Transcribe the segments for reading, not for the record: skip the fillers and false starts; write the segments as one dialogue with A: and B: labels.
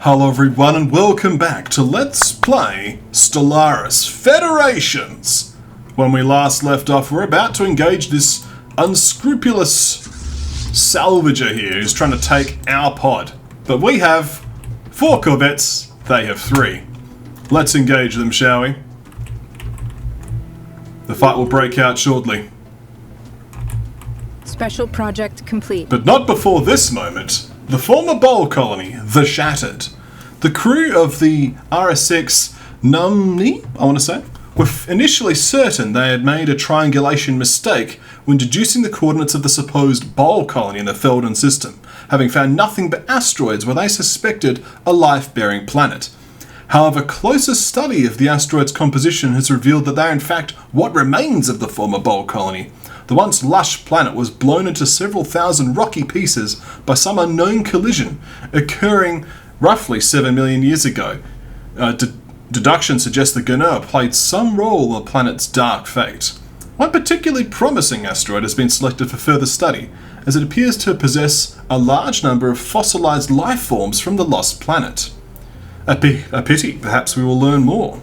A: Hello everyone and welcome back to Let's Play Stellaris Federations. When we last left off, we're about to engage this unscrupulous salvager here who's trying to take our pod. But we have 4 corvettes, they have 3. Let's engage them, shall we? The fight will break out shortly.
B: Special project complete.
A: But not before this moment. The former Bowl colony, the Shattered. The crew of the RS6 Numni, I want to say, were initially certain they had made a triangulation mistake when deducing the coordinates of the supposed Bowl colony in the Feldon system, having found nothing but asteroids where they suspected a life-bearing planet. However, closer study of the asteroid's composition has revealed that they are in fact what remains of the former Bowl colony. The once lush planet was blown into several thousand rocky pieces by some unknown collision occurring roughly 7 million years ago. Deduction suggests that Gunnar played some role in the planet's dark fate. One particularly promising asteroid has been selected for further study, as it appears to possess a large number of fossilized life forms from the lost planet. A pity, perhaps we will learn more.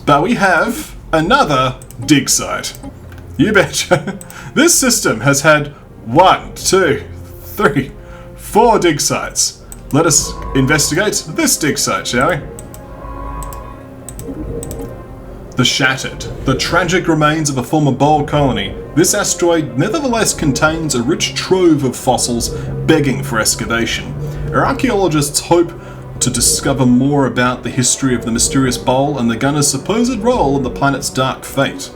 A: But we have another dig site. You betcha. This system has had 1, 2, 3, 4 dig sites. Let us investigate this dig site, shall we? The Shattered, the tragic remains of a former Bowl colony. This asteroid nevertheless contains a rich trove of fossils begging for excavation. Our archaeologists hope to discover more about the history of the mysterious Bowl and the Gunner's supposed role in the planet's dark fate.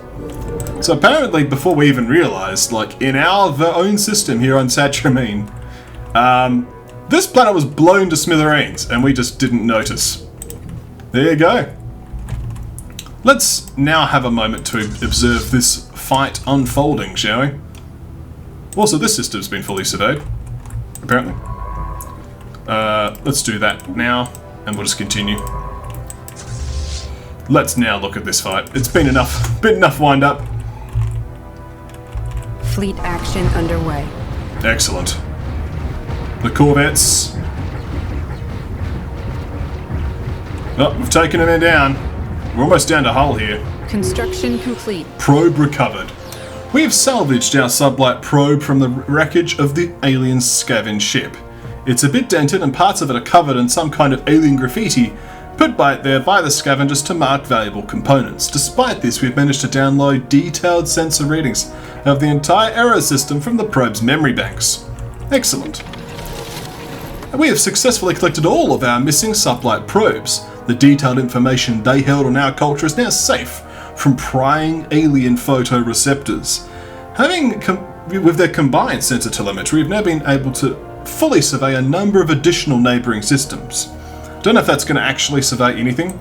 A: So apparently, before we even realised, like in our own system here on Satramine, this planet was blown to smithereens and we just didn't notice. There you go. Let's now have a moment to observe this fight unfolding, shall we? Also, this system's been fully surveyed, apparently. Let's do that now, and we'll just continue. Let's now look at this fight. It's been enough wind up.
B: Fleet action underway.
A: Excellent. The corvettes. Oh, we've taken them down. We're almost down to hull here.
B: Construction complete.
A: Probe recovered. We have salvaged our sublight probe from the wreckage of the alien scavenge ship. It's a bit dented and parts of it are covered in some kind of alien graffiti put there by the scavengers to mark valuable components. Despite this, we've managed to download detailed sensor readings of the entire error system from the probe's memory banks. Excellent. And we have successfully collected all of our missing sublight probes. The detailed information they held on our culture is now safe from prying alien photoreceptors. With their combined sensor telemetry, we've now been able to fully survey a number of additional neighbouring systems. Don't know if that's going to actually survey anything.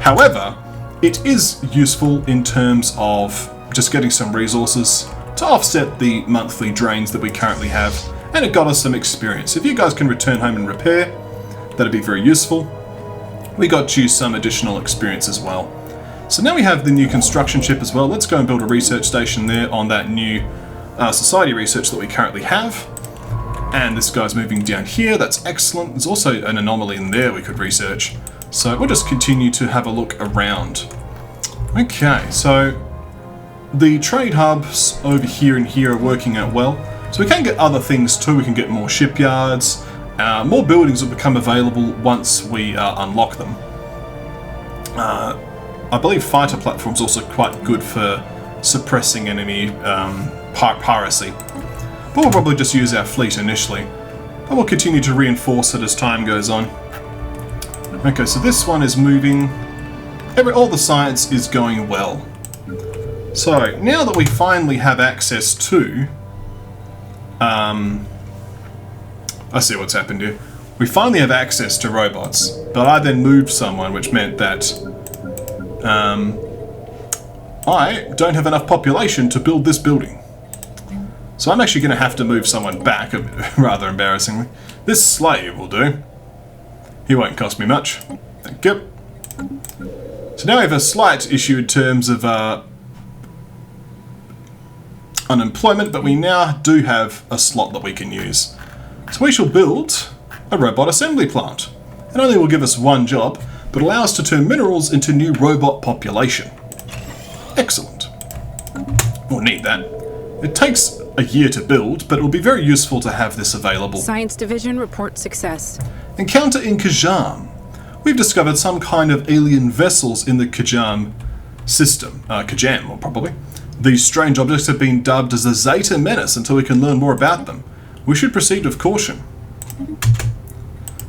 A: However, it is useful in terms of just getting some resources to offset the monthly drains that we currently have, and it got us some experience. If you guys can return home and repair, that'd be very useful. We got you some additional experience as well. So now we have the new construction ship as well. Let's go and build a research station there on that new society research that we currently have. And this guy's moving down here, that's excellent. There's also an anomaly in there we could research. So we'll just continue to have a look around. Okay, so the trade hubs over here and here are working out well. So we can get other things too, we can get more shipyards. More buildings will become available once we unlock them. I believe fighter platforms also quite good for suppressing enemy piracy. But we'll probably just use our fleet initially. But we'll continue to reinforce it as time goes on. Okay, so this one is moving. All the science is going well. So, now that we finally have access to... I see what's happened here. We finally have access to robots, but I then moved someone, which meant that... I don't have enough population to build this building. So I'm actually going to have to move someone back, rather embarrassingly. This slave will do. He won't cost me much. Thank you. So now we have a slight issue in terms of unemployment, but we now do have a slot that we can use. So we shall build a robot assembly plant. It only will give us one job, but allow us to turn minerals into new robot population. Excellent. We'll need that. It takes a year to build, but it will be very useful to have this available.
B: Science Division report success.
A: Encounter in Kajam. We've discovered some kind of alien vessels in the Kajam system. Kajam, probably. These strange objects have been dubbed as the Zeta Menace until we can learn more about them. We should proceed with caution.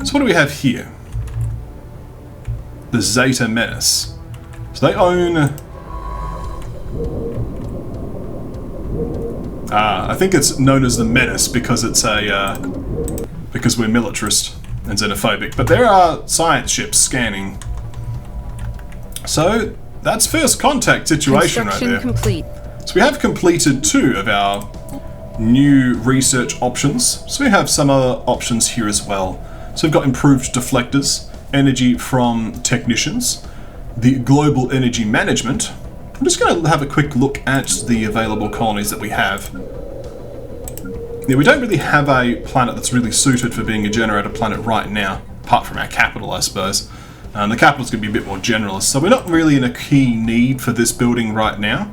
A: So what do we have here? The Zeta Menace. So they own... I think it's known as the Menace because it's a... because we're militarist and xenophobic. But there are science ships scanning. So that's first contact situation right there.
B: Complete.
A: So we have completed 2 of our new research options. So we have some other options here as well. So we've got improved deflectors, energy from technicians, the global energy management. I'm just going to have a quick look at the available colonies that we have. Yeah, we don't really have a planet that's really suited for being a generator planet right now, apart from our capital, I suppose. The capital's going to be a bit more generalist, so we're not really in a key need for this building right now.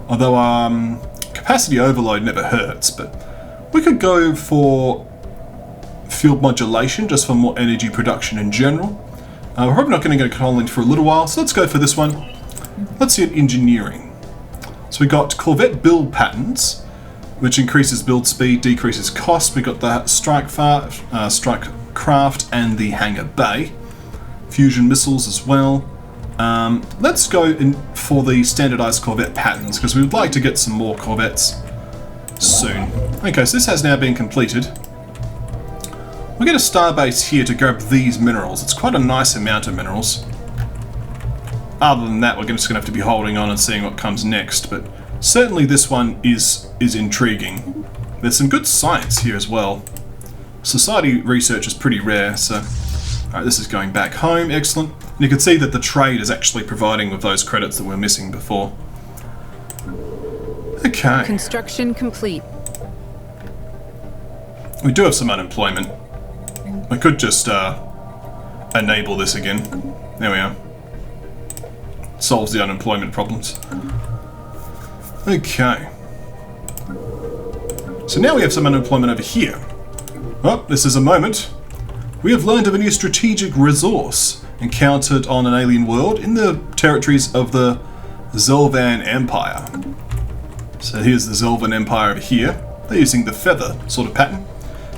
A: Although capacity overload never hurts, but we could go for field modulation just for more energy production in general. We're probably not going to get a colony for a little while, so let's go for this one. Let's see at engineering. So we got Corvette build patterns, which increases build speed, decreases cost. We got the strike craft and the hangar bay. Fusion missiles as well. Let's go in for the standardized Corvette patterns because we would like to get some more Corvettes soon. Okay, so this has now been completed. We'll get a starbase here to grab these minerals. It's quite a nice amount of minerals. Other than that, we're just going to have to be holding on and seeing what comes next, but certainly this one is intriguing. There's some good science here as well. Society research is pretty rare, so... Alright, this is going back home, excellent. And you can see that the trade is actually providing with those credits that we're missing before. Okay.
B: Construction complete.
A: We do have some unemployment. I could just enable this again. There we are. Solves the unemployment problems. Okay. So now we have some unemployment over here. Well, this is a moment. We have learned of a new strategic resource encountered on an alien world in the territories of the Zelvan Empire. So here's the Zelvan Empire over here. They're using the feather sort of pattern.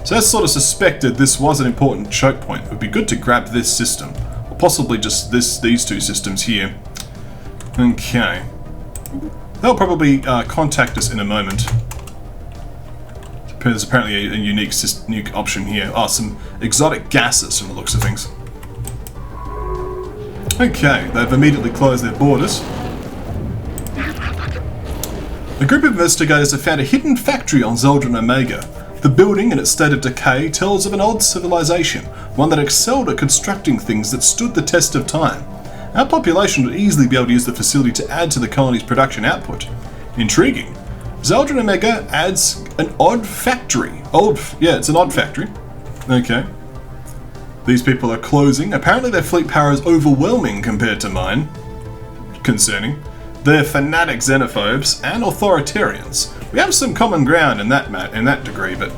A: So as sort of suspected, this was an important choke point. It would be good to grab this system, or possibly just these 2 systems here. Okay. They'll probably contact us in a moment. There's apparently a unique option here. Oh, some exotic gases from the looks of things. Okay, they've immediately closed their borders. A group of investigators have found a hidden factory on Zeldrin Omega. The building, in its state of decay, tells of an odd civilization, one that excelled at constructing things that stood the test of time. Our population would easily be able to use the facility to add to the colony's production output. Intriguing. Zeldrin Omega adds an odd factory. It's an odd factory. Okay. These people are closing. Apparently their fleet power is overwhelming compared to mine. Concerning. They're fanatic xenophobes and authoritarians. We have some common ground in that degree, but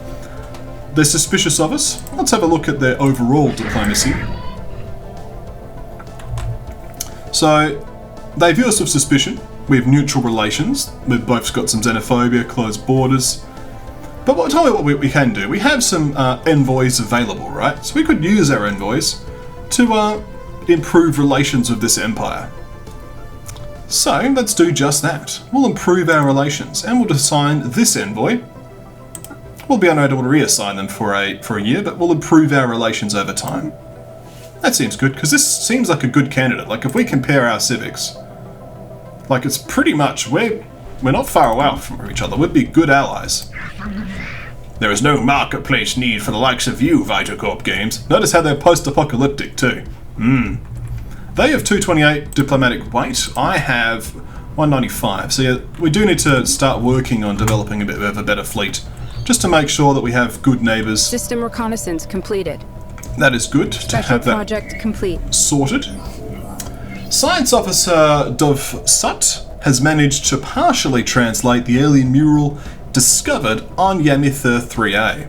A: they're suspicious of us. Let's have a look at their overall diplomacy. So, they view us with suspicion. We have neutral relations. We've both got some xenophobia, closed borders. But tell me what we can do. We have some envoys available, right? So we could use our envoys to improve relations with this empire. So let's do just that. We'll improve our relations and we'll assign this envoy. We'll be unable to reassign them for a year, but we'll improve our relations over time. That seems good, because this seems like a good candidate. Like, if we compare our civics, like, it's pretty much, we're not far away from each other. We'd be good allies. There is no marketplace need for the likes of you, Vitacorp Games. Notice how they're post-apocalyptic, too. They have 228 diplomatic weight. I have 195. So yeah, we do need to start working on developing a bit of a better fleet, just to make sure that we have good neighbours.
B: System reconnaissance completed.
A: That is good to
B: Special
A: have that
B: project complete.
A: sorted. Science Officer Dov Sut has managed to partially translate the alien mural discovered on Yamitha 3A.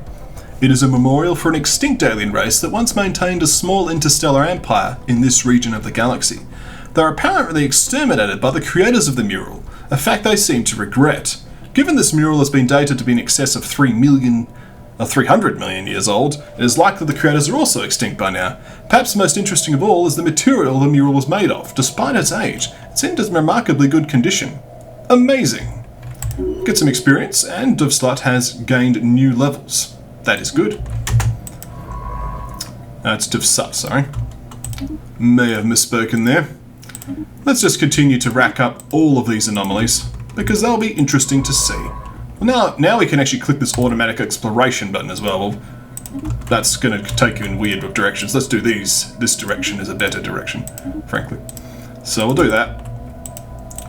A: It is a memorial for an extinct alien race that once maintained a small interstellar empire in this region of the galaxy. They are apparently exterminated by the creators of the mural, a fact they seem to regret. Given this mural has been dated to be in excess of 300 million years old, it is likely the creators are also extinct by now. Perhaps most interesting of all is the material the mural was made of. Despite its age, it seemed in remarkably good condition. Amazing! Get some experience, and Dovslat has gained new levels. That is good. It's Dovsat, sorry. May have misspoken there. Let's just continue to rack up all of these anomalies, because they'll be interesting to see. Well, now we can actually click this automatic exploration button as well. Well, that's going to take you in weird directions. Let's do these. This direction is a better direction, frankly. So we'll do that.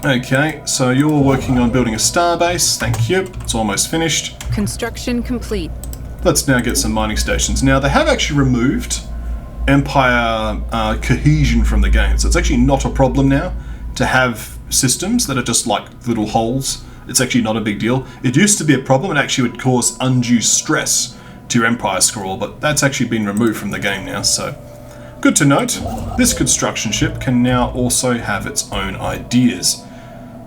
A: Okay, so you're working on building a starbase. Thank you. It's almost finished.
B: Construction complete.
A: Let's now get some mining stations. Now, they have actually removed Empire cohesion from the game, so it's actually not a problem now to have systems that are just like little holes. It's actually not a big deal. It used to be a problem. It actually would cause undue stress to your Empire scroll, but that's actually been removed from the game now, so good to note. This construction ship can now also have its own ideas.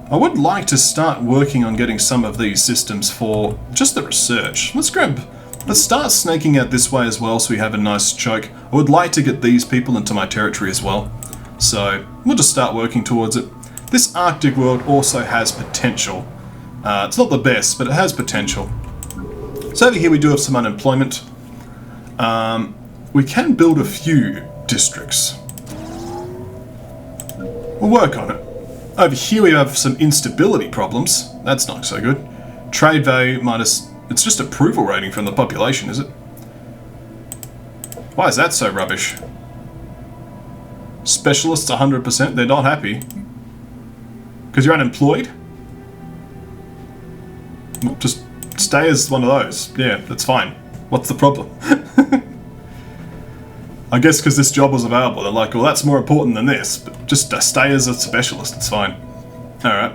A: I would like to start working on getting some of these systems for just the research. Let's start snaking out this way as well so we have a nice choke. I would like to get these people into my territory as well, so we'll just start working towards it. This Arctic world also has potential. It's not the best, but it has potential. So over here we do have some unemployment. We can build a few districts. We'll work on it. Over here we have some instability problems. That's not so good. Trade value minus... It's just approval rating from the population, is it? Why is that so rubbish? Specialists 100%, they're not happy. Because you're unemployed? Just stay as one of those. Yeah, that's fine. What's the problem? I guess because this job was available, they're like, well, that's more important than this, but just stay as a specialist, it's fine. Alright.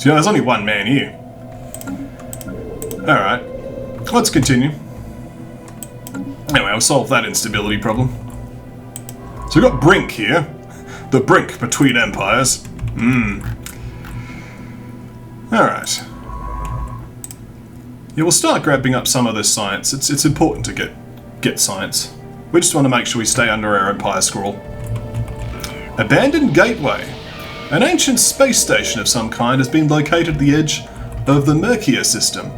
A: So, there's only one man here. Alright. Let's continue. Anyway, I'll solve that instability problem. So we've got Brink here. The brink between empires. Alright. Yeah, we'll start grabbing up some of this science. It's important to get science. We just want to make sure we stay under our Empire scroll. Abandoned Gateway. An ancient space station of some kind has been located at the edge of the Mercia system.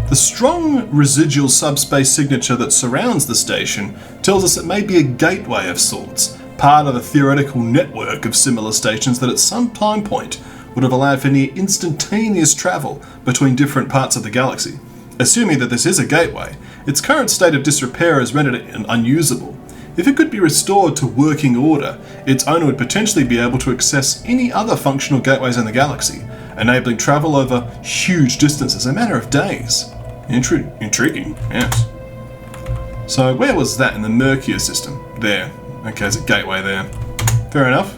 A: The strong residual subspace signature that surrounds the station tells us it may be a gateway of sorts, part of a theoretical network of similar stations that at some time point would have allowed for near instantaneous travel between different parts of the galaxy. Assuming that this is a gateway, its current state of disrepair has rendered it unusable. If it could be restored to working order, its owner would potentially be able to access any other functional gateways in the galaxy, enabling travel over huge distances in a matter of days. Intriguing, yes. So where was that in the Mercia system? There. Okay, there's a gateway there. Fair enough.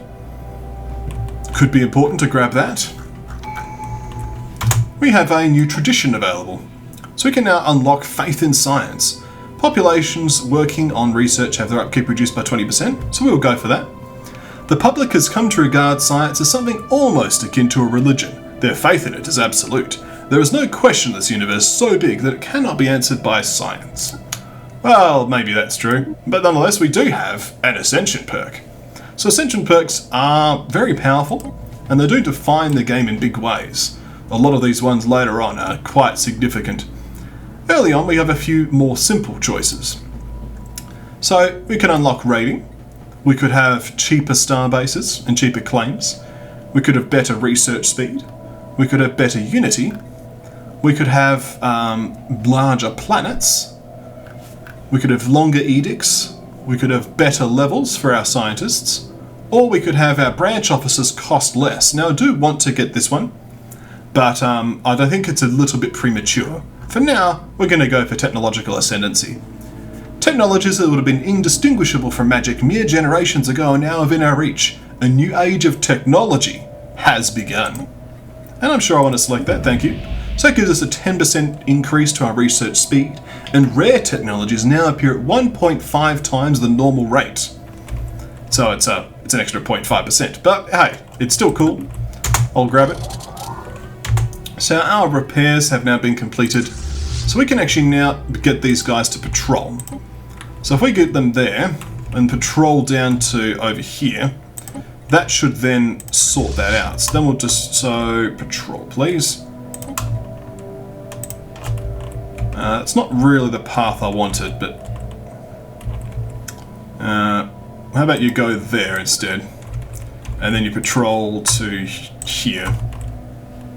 A: Could be important to grab that. We have a new tradition available. So we can now unlock faith in science. Populations working on research have their upkeep reduced by 20%, so we will go for that. The public has come to regard science as something almost akin to a religion. Their faith in it is absolute. There is no question this universe is so big that it cannot be answered by science. Well, maybe that's true, but nonetheless we do have an Ascension perk. So Ascension perks are very powerful, and they do define the game in big ways. A lot of these ones later on are quite significant. Early on we have a few more simple choices. So we can unlock raiding, we could have cheaper star bases and cheaper claims, we could have better research speed, we could have better unity, we could have larger planets, we could have longer edicts, we could have better levels for our scientists, or we could have our branch officers cost less. Now I do want to get this one, but I think it's a little bit premature. For now, we're going to go for technological ascendancy. Technologies that would have been indistinguishable from magic mere generations ago are now within our reach. A new age of technology has begun. And I'm sure I want to select that, thank you. So that gives us a 10% increase to our research speed, and rare technologies now appear at 1.5 times the normal rate. So it's an extra 0.5%, but hey, it's still cool. I'll grab it. So our repairs have now been completed, so we can actually now get these guys to patrol. So if we get them there and patrol down to over here, that should then sort that out. So then we'll just, patrol please. It's not really the path I wanted, but how about you go there instead, and then you patrol to here.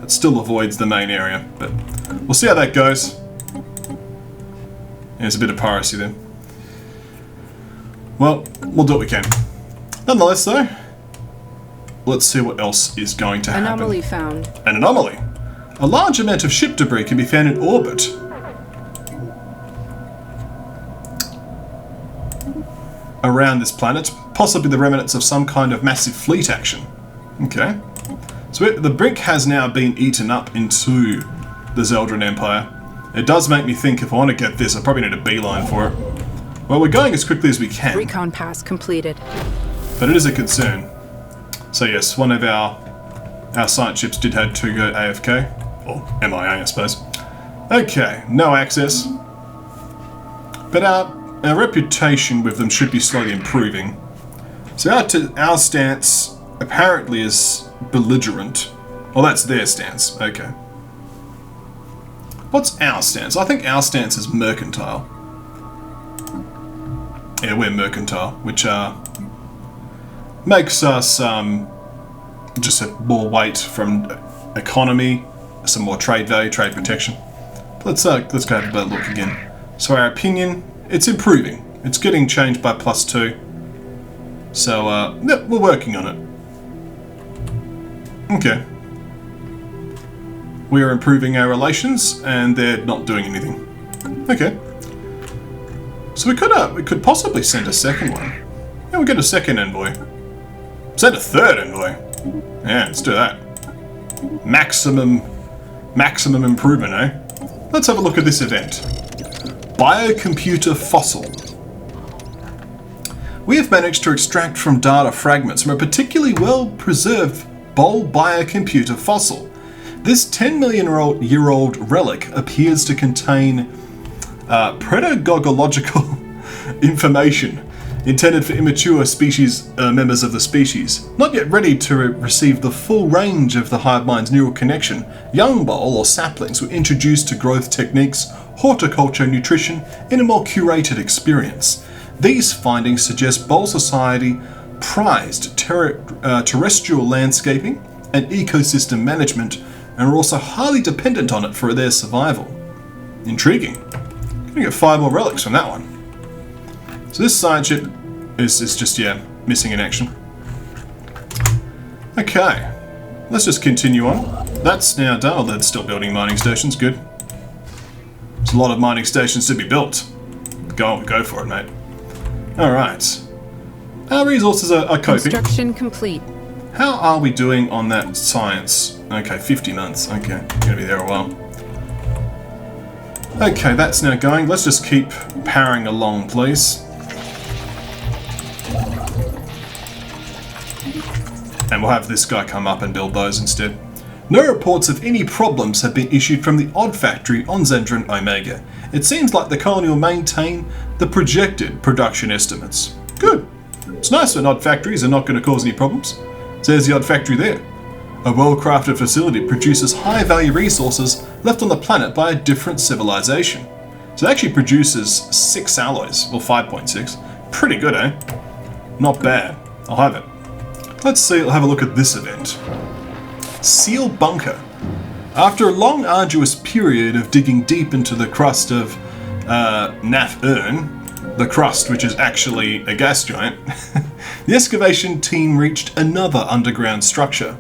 A: It still avoids the main area, but we'll see how that goes. There's a bit of piracy there. Well, we'll do what we can. Nonetheless, though, let's see what else is going to happen.
B: Anomaly found.
A: An anomaly. A large amount of ship debris can be found in orbit. Around this planet, possibly the remnants of some kind of massive fleet action. Okay. So the brick has now been eaten up into the Zeldrin Empire. It does make me think if I want to get this, I probably need a beeline for it. Well, we're going as quickly as we can.
B: Recon pass completed.
A: But it is a concern. So yes, one of our science ships did have to go AFK. Or MIA, I suppose. Okay, no access. But our reputation with them should be slowly improving. So our stance apparently is belligerent. Well, that's their stance. Okay. What's our stance? I think our stance is mercantile. Yeah, we're mercantile, which makes us just have more weight from economy, some more trade value, trade protection. Let's go have a better look again. So our opinion, it's improving. It's getting changed by +2. So yeah, we're working on it. Okay. We are improving our relations, and they're not doing anything. Okay. So we could possibly send a second one. Yeah, we'll get a second envoy. Send a third envoy. Yeah, let's do that. Maximum improvement, eh? Let's have a look at this event. Biocomputer fossil. We have managed to extract from data fragments from a particularly well-preserved Bol biocomputer fossil. This 10 million year old relic appears to contain pedagogical information intended for immature species members of the species. Not yet ready to receive the full range of the hive mind's neural connection, young Bol or saplings were introduced to growth techniques, horticulture, nutrition in a more curated experience. These findings suggest Bol society prized terrestrial landscaping and ecosystem management, and are also highly dependent on it for their survival. Intriguing. Gonna get 5 more relics from that one. So this science ship is just, yeah, missing in action. Okay, let's just continue on. That's now done. Oh, they're still building mining stations, good. There's a lot of mining stations to be built. Go for it, mate. Alright. Our resources are coping.
B: Construction complete.
A: How are we doing on that science? Okay, 50 months. Okay, gonna be there a while. Okay, that's now going. Let's just keep powering along, please. And we'll have this guy come up and build those instead. No reports of any problems have been issued from the Odd Factory on Zendron Omega. It seems like the colony will maintain the projected production estimates. Good. It's nice when Odd Factories are not going to cause any problems. There's the Odd Factory there. A well-crafted facility produces high-value resources left on the planet by a different civilization. So it actually produces 6 alloys, well 5.6. Pretty good, eh? Not bad. I'll have it. Let's have a look at this event. Seal Bunker. After a long, arduous period of digging deep into the crust of Naf Urn, the crust which is actually a gas giant, the excavation team reached another underground structure.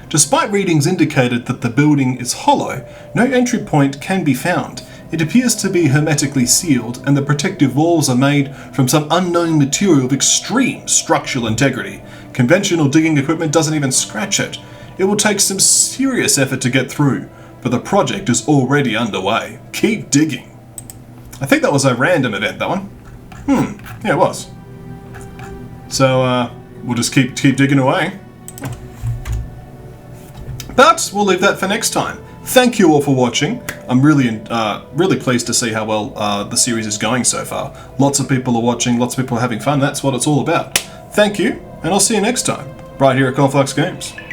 A: Despite readings indicated that the building is hollow, no entry point can be found. It appears to be hermetically sealed, and the protective walls are made from some unknown material of extreme structural integrity. Conventional digging equipment doesn't even scratch it. It will take some serious effort to get through, but the project is already underway. Keep digging. I think that was a random event, that one. Yeah, it was. So, we'll just keep digging away. But we'll leave that for next time. Thank you all for watching. I'm really pleased to see how well the series is going so far. Lots of people are watching, lots of people are having fun. That's what it's all about. Thank you, and I'll see you next time, right here at KonfluxGames.